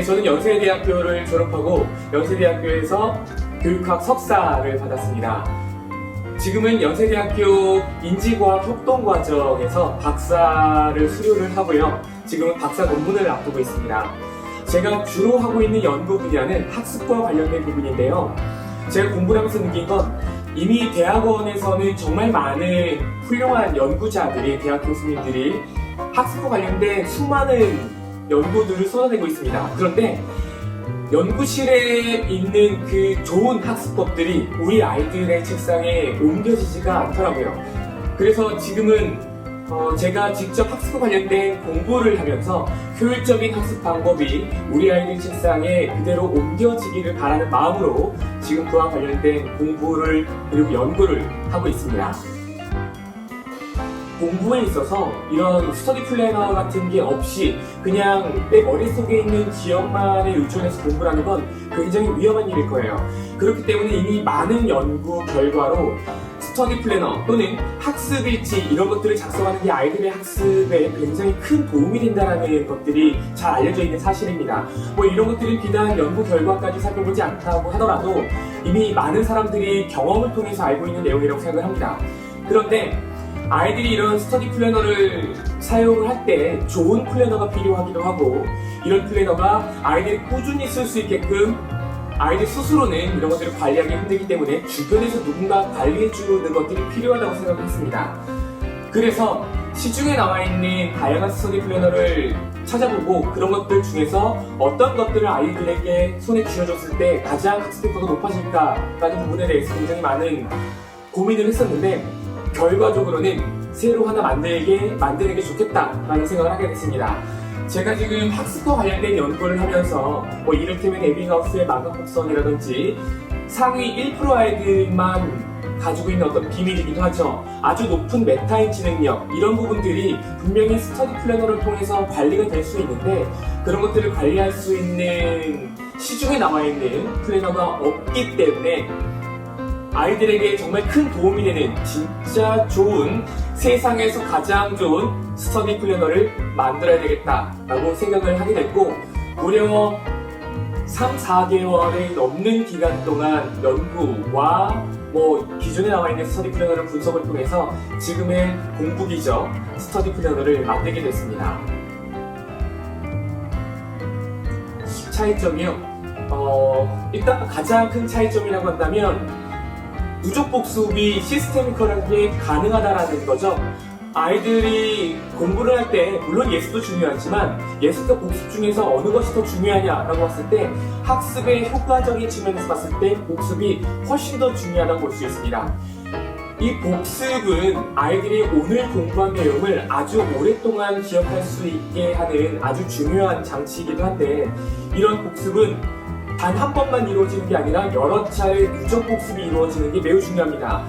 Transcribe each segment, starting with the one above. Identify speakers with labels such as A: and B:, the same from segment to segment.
A: 네, 저는 연세대학교를 졸업하고 연세대학교에서 교육학 석사를 받았습니다. 지금은 연세대학교 인지과학 협동과정에서 박사를 수료를 하고요. 지금은 박사 논문을 앞두고 있습니다. 제가 주로 하고 있는 연구 분야는 학습과 관련된 부분인데요. 제가 공부를 하면서 느낀 건 이미 대학원에서는 정말 많은 훌륭한 연구자들이, 대학 교수님들이 학습과 관련된 수많은 연구들을 쏟아내고 있습니다. 그런데 연구실에 있는 그 좋은 학습법들이 우리 아이들의 책상에 옮겨지지가 않더라고요. 그래서 지금은 제가 직접 학습과 관련된 공부를 하면서 효율적인 학습 방법이 우리 아이들 책상에 그대로 옮겨지기를 바라는 마음으로 지금 그와 관련된 공부를 그리고 연구를 하고 있습니다. 공부에 있어서 이런 스터디 플래너 같은 게 없이 그냥 내 머릿속에 있는 기억만에 의존해서 공부를 하는 건 굉장히 위험한 일일 거예요. 그렇기 때문에 이미 많은 연구 결과로 스터디 플래너 또는 학습 일지 이런 것들을 작성하는 게 아이들의 학습에 굉장히 큰 도움이 된다는 것들이 잘 알려져 있는 사실입니다. 이런 것들이 비단 연구 결과까지 살펴보지 않다고 하더라도 이미 많은 사람들이 경험을 통해서 알고 있는 내용이라고 생각을 합니다. 그런데 아이들이 이런 스터디 플래너를 사용을 할 때 좋은 플래너가 필요하기도 하고, 이런 플래너가 아이들이 꾸준히 쓸 수 있게끔 아이들 스스로는 이런 것들을 관리하기 힘들기 때문에 주변에서 누군가 관리해주는 것들이 필요하다고 생각했습니다. 그래서 시중에 나와 있는 다양한 스터디 플래너를 찾아보고 그런 것들 중에서 어떤 것들을 아이들에게 손에 쥐어줬을 때 가장 학습 효과가 높아질까라는 부분에 대해서 굉장히 많은 고민을 했었는데, 결과적으로는 새로 하나 만드는 게 좋겠다라는 생각을 하게 됐습니다. 제가 지금 학습과 관련된 연구를 하면서 이를테면 에빙하우스의 망각곡선이라든지 상위 1% 아이들만 가지고 있는 어떤 비밀이기도 하죠. 아주 높은 메타인지 능력, 이런 부분들이 분명히 스터디 플래너를 통해서 관리가 될 수 있는데, 그런 것들을 관리할 수 있는 시중에 나와 있는 플래너가 없기 때문에 아이들에게 정말 큰 도움이 되는 진짜 좋은, 세상에서 가장 좋은 스터디 플래너를 만들어야 되겠다라고 생각을 하게 됐고, 무려 3, 4개월이 넘는 기간 동안 연구와 기존에 나와 있는 스터디 플래너를 분석을 통해서 지금의 공부기적 스터디 플래너를 만들게 됐습니다. 차이점이요? 일단 가장 큰 차이점이라고 한다면 누적 복습이 시스테미컬하게 가능하다라는 거죠. 아이들이 공부를 할 때 물론 예습도 중요하지만 예습과 복습 중에서 어느 것이 더 중요하냐라고 봤을 때 학습의 효과적인 측면에서 봤을 때 복습이 훨씬 더 중요하다고 볼 수 있습니다. 이 복습은 아이들이 오늘 공부한 내용을 아주 오랫동안 기억할 수 있게 하는 아주 중요한 장치이기도 한데, 이런 복습은 단 한 번만 이루어지는 게 아니라 여러 차례 누적 복습이 이루어지는 게 매우 중요합니다.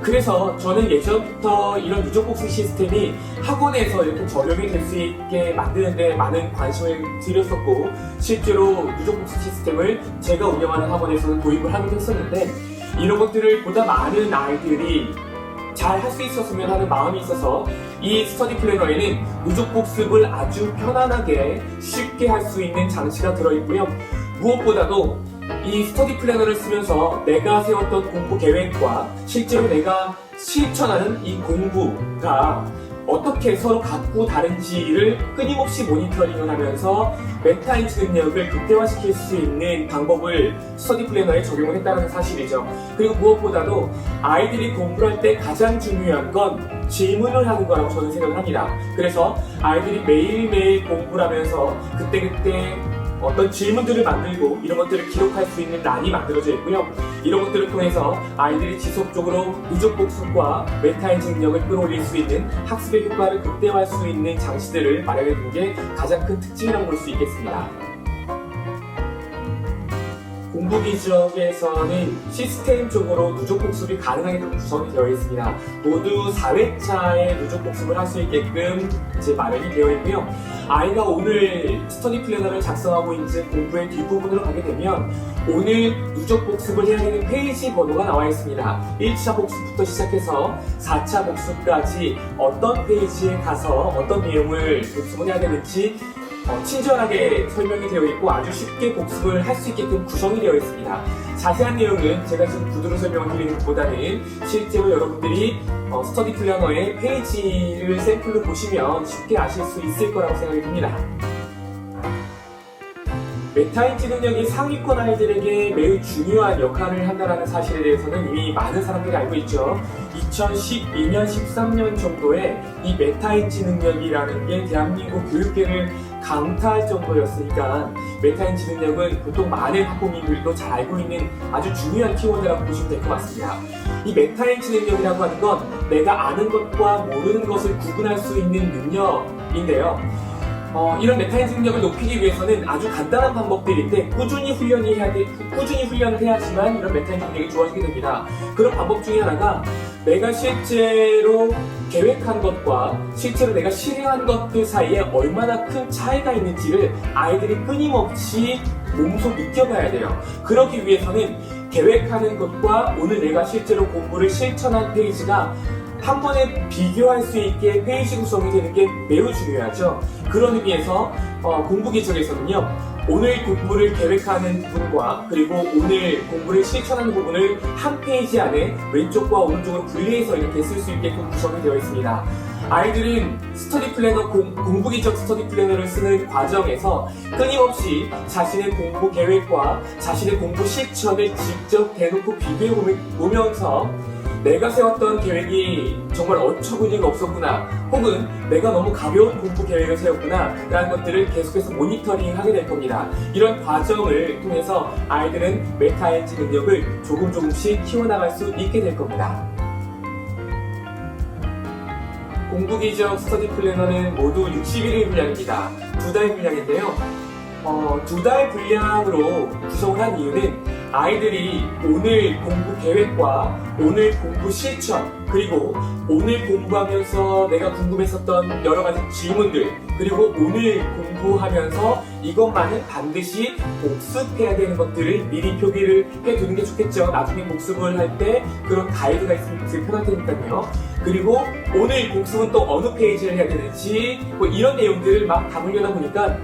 A: 그래서 저는 예전부터 이런 누적 복습 시스템이 학원에서 이렇게 적용이 될 수 있게 만드는 데 많은 관심을 드렸었고, 실제로 누적 복습 시스템을 제가 운영하는 학원에서는 도입을 하기도 했었는데, 이런 것들을 보다 많은 아이들이 잘 할 수 있었으면 하는 마음이 있어서 이 스터디 플래너에는 누적 복습을 아주 편안하게 쉽게 할 수 있는 장치가 들어있고요. 무엇보다도 이 스터디 플래너를 쓰면서 내가 세웠던 공부 계획과 실제로 내가 실천하는 이 공부가 어떻게 서로 같고 다른지를 끊임없이 모니터링을 하면서 메타인지 능력을 극대화시킬 수 있는 방법을 스터디 플래너에 적용을 했다는 사실이죠. 그리고 무엇보다도 아이들이 공부를 할 때 가장 중요한 건 질문을 하는 거라고 저는 생각을 합니다. 그래서 아이들이 매일매일 공부를 하면서 그때그때 어떤 질문들을 만들고 이런 것들을 기록할 수 있는 란이 만들어져 있고요. 이런 것들을 통해서 아이들이 지속적으로 누적 복습과 메타인지 능력을 끌어올릴 수 있는 학습의 효과를 극대화할 수 있는 장치들을 마련해 둔 게 가장 큰 특징이라고 볼 수 있겠습니다. 공부기적에서는 시스템적으로 누적 복습이 가능하게 구성이 되어 있습니다. 모두 4회차의 누적 복습을 할 수 있게끔 이제 마련이 되어 있고요. 아이가 오늘 스터디 플래너를 작성하고 이제 공부의 뒷부분으로 가게 되면 오늘 누적 복습을 해야 되는 페이지 번호가 나와 있습니다. 1차 복습부터 시작해서 4차 복습까지 어떤 페이지에 가서 어떤 내용을 복습을 해야 되는지 친절하게 설명이 되어 있고 아주 쉽게 복습을 할 수 있게끔 구성이 되어 있습니다. 자세한 내용은 제가 지금 구두로 설명을 드리는 것보다는 실제로 여러분들이 스터디 플래너의 페이지를 샘플로 보시면 쉽게 아실 수 있을 거라고 생각이 듭니다. 메타인지 능력이 상위권 아이들에게 매우 중요한 역할을 한다는 사실에 대해서는 이미 많은 사람들이 알고 있죠. 2012년, 13년 정도에 이 메타인지 능력이라는 게 대한민국 교육계를 강타할 정도였으니까 메타인지 능력은 보통 많은 학부모님들도 잘 알고 있는 아주 중요한 키워드라고 보시면 될 것 같습니다. 이 메타인지 능력이라고 하는 건 내가 아는 것과 모르는 것을 구분할 수 있는 능력인데요. 이런 메타인지 능력을 높이기 위해서는 아주 간단한 방법들인데 꾸준히 훈련을 해야지만 이런 메타인지 능력이 좋아지게 됩니다. 그런 방법 중에 하나가 내가 실제로 계획한 것과 실제로 내가 실행한 것들 사이에 얼마나 큰 차이가 있는지를 아이들이 끊임없이 몸소 느껴봐야 돼요. 그러기 위해서는 계획하는 것과 오늘 내가 실제로 공부를 실천한 페이지가 한 번에 비교할 수 있게 페이지 구성이 되는 게 매우 중요하죠. 그런 의미에서 공부 기적에서는요. 오늘 공부를 계획하는 부분과 그리고 오늘 공부를 실천하는 부분을 한 페이지 안에 왼쪽과 오른쪽으로 분리해서 이렇게 쓸 수 있게끔 구성이 되어 있습니다. 아이들은 스터디 플래너, 공부 기적 스터디 플래너를 쓰는 과정에서 끊임없이 자신의 공부 계획과 자신의 공부 실천을 직접 대놓고 비교해 보면서 내가 세웠던 계획이 정말 어처구니가 없었구나, 혹은 내가 너무 가벼운 공부 계획을 세웠구나 라는 것들을 계속해서 모니터링하게 될 겁니다. 이런 과정을 통해서 아이들은 메타인지 능력을 조금씩 키워나갈 수 있게 될 겁니다. 공부기적 스터디 플래너는 모두 61일 분량입니다. 2달 분량인데요. 2달 분량으로 구성을 한 이유는 아이들이 오늘 공부 계획과 오늘 공부 실천, 그리고 오늘 공부하면서 내가 궁금했었던 여러 가지 질문들, 그리고 오늘 공부하면서 이것만은 반드시 복습해야 되는 것들을 미리 표기를 해두는 게 좋겠죠. 나중에 복습을 할 때 그런 가이드가 있으면 편할 테니까요. 그리고 오늘 복습은 또 어느 페이지를 해야 되는지 뭐 이런 내용들을 막 담으려다 보니까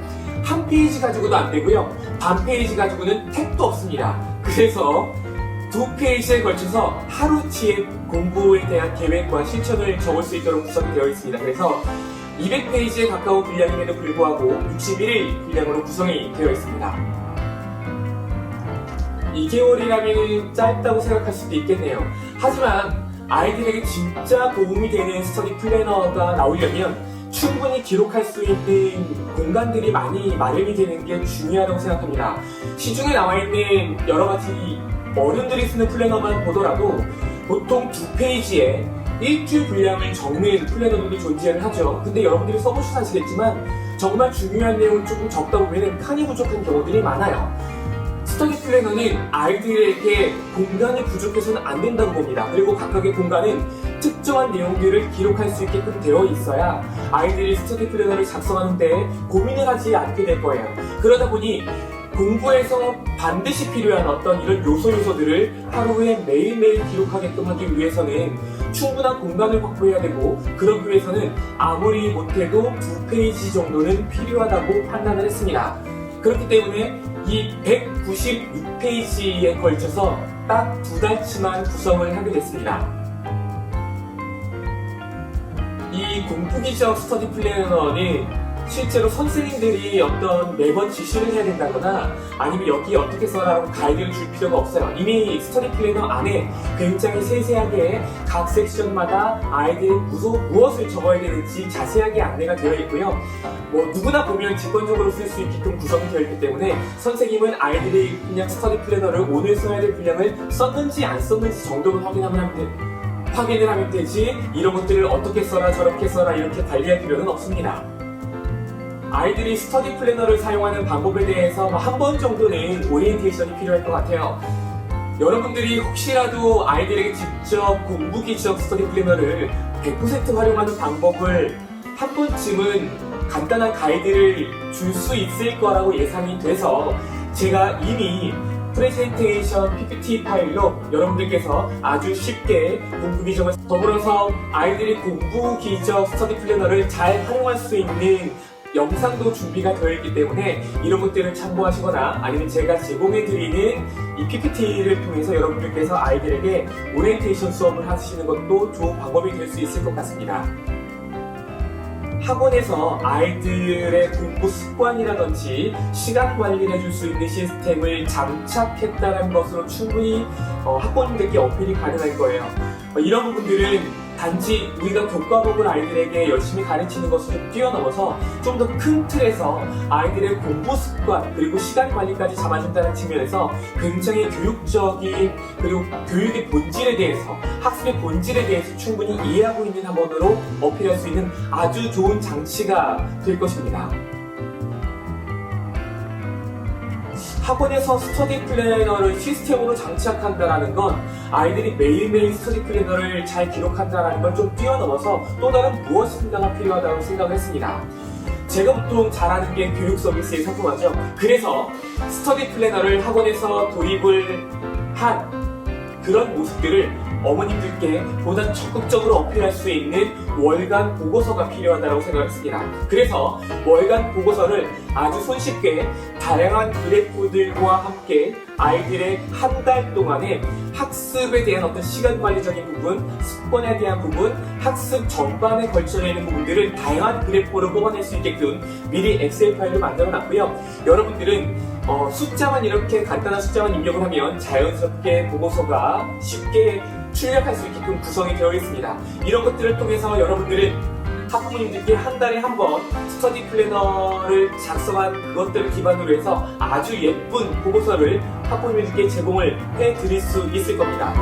A: 한 페이지 가지고도 안 되고요. 반 페이지 가지고는 택도 없습니다. 그래서 2페이지에 걸쳐서 하루치의 공부에 대한 계획과 실천을 적을 수 있도록 구성이 되어 있습니다. 그래서 200페이지에 가까운 분량임에도 불구하고 61일 분량으로 구성이 되어 있습니다. 2개월이라면 짧다고 생각할 수도 있겠네요. 하지만 아이들에게 진짜 도움이 되는 스터디 플래너가 나오려면 충분히 기록할 수 있는 공간들이 많이 마련이 되는 게 중요하다고 생각합니다. 시중에 나와 있는 여러 가지 어른들이 쓰는 플래너만 보더라도 보통 2페이지에 일주일 분량을 적는 플래너들도 존재를 하죠. 근데 여러분들이 써보셔서 아시겠지만 정말 중요한 내용을 조금 적다 보면 칸이 부족한 경우들이 많아요. 스터디 플래너는 아이들에게 공간이 부족해서는 안 된다고 봅니다. 그리고 각각의 공간은 특정한 내용들을 기록할 수 있게끔 되어 있어야 아이들이 스터디 플래너를 작성하는데 고민을 하지 않게 될 거예요. 그러다 보니 공부에서 반드시 필요한 어떤 이런 요소들을 하루에 매일매일 기록하게끔 하기 위해서는 충분한 공간을 확보해야 되고, 그러기 위해서는 아무리 못해도 2페이지 정도는 필요하다고 판단을 했습니다. 그렇기 때문에 이 196페이지에 걸쳐서 딱 2달치만 구성을 하게 됐습니다. 이 공부기적 스터디 플래너는 실제로 선생님들이 어떤 매번 지시를 해야 된다거나 아니면 여기 어떻게 써라라고 가이드를 줄 필요가 없어요. 이미 스터디 플래너 안에 굉장히 세세하게 각 섹션마다 아이들이 무엇을 적어야 되는지 자세하게 안내가 되어 있고요. 누구나 보면 직관적으로 쓸 수 있게끔 구성이 되어 있기 때문에 선생님은 아이들이 그냥 스터디 플래너를 오늘 써야 될 분량을 썼는지 안 썼는지 정도만 확인을 하면 되지, 이런 것들을 어떻게 써라 저렇게 써라 이렇게 관리할 필요는 없습니다. 아이들이 스터디 플래너를 사용하는 방법에 대해서 한 번 정도는 오리엔테이션이 필요할 것 같아요. 여러분들이 혹시라도 아이들에게 직접 공부 기적 스터디 플래너를 100% 활용하는 방법을 한 번쯤은 간단한 가이드를 줄 수 있을 거라고 예상이 돼서 제가 이미 프레젠테이션 PPT 파일로 여러분들께서 아주 쉽게 공부 기적을 더불어서 아이들이 공부 기적 스터디 플래너를 잘 활용할 수 있는 영상도 준비가 되어 있기 때문에 이런 것들을 참고하시거나 아니면 제가 제공해드리는 이 PPT를 통해서 여러분들께서 아이들에게 오리엔테이션 수업을 하시는 것도 좋은 방법이 될 수 있을 것 같습니다. 학원에서 아이들의 공부 습관이라든지 시간 관리를 해줄 수 있는 시스템을 장착했다는 것으로 충분히 학부모님들께 어필이 가능할 거예요. 이런 부분들은 단지 우리가 교과목을 아이들에게 열심히 가르치는 것을 좀 뛰어넘어서 좀 더 큰 틀에서 아이들의 공부 습관 그리고 시간 관리까지 잡아준다는 측면에서 굉장히 교육적인 그리고 교육의 본질에 대해서 학습의 본질에 대해서 충분히 이해하고 있는 학원으로 어필할 수 있는 아주 좋은 장치가 될 것입니다. 학원에서 스터디 플래너를 시스템으로 장착한다는 건 아이들이 매일매일 스터디 플래너를 잘 기록한다는 걸 좀 뛰어넘어서 또 다른 무엇인가가 필요하다고 생각했습니다. 제가 보통 잘하는 게 교육 서비스에 상품하죠. 그래서 스터디 플래너를 학원에서 도입을 한 그런 모습들을 어머님들께 보다 적극적으로 어필할 수 있는 월간 보고서가 필요하다고 생각했습니다. 그래서 월간 보고서를 아주 손쉽게 다양한 그래프들과 함께 아이들의 한 달 동안의 학습에 대한 어떤 시간 관리적인 부분, 습관에 대한 부분, 학습 전반에 걸쳐 있는 부분들을 다양한 그래프로 뽑아낼 수 있게끔 미리 엑셀 파일을 만들어 놨고요. 여러분들은 숫자만 이렇게 간단한 숫자만 입력을 하면 자연스럽게 보고서가 쉽게 출력할 수 있게끔 구성이 되어 있습니다. 이런 것들을 통해서 여러분들은 학부모님들께 한 달에 한 번 스터디 플래너를 작성한 그것들을 기반으로 해서 아주 예쁜 보고서를 학부모님들께 제공을 해드릴 수 있을 겁니다.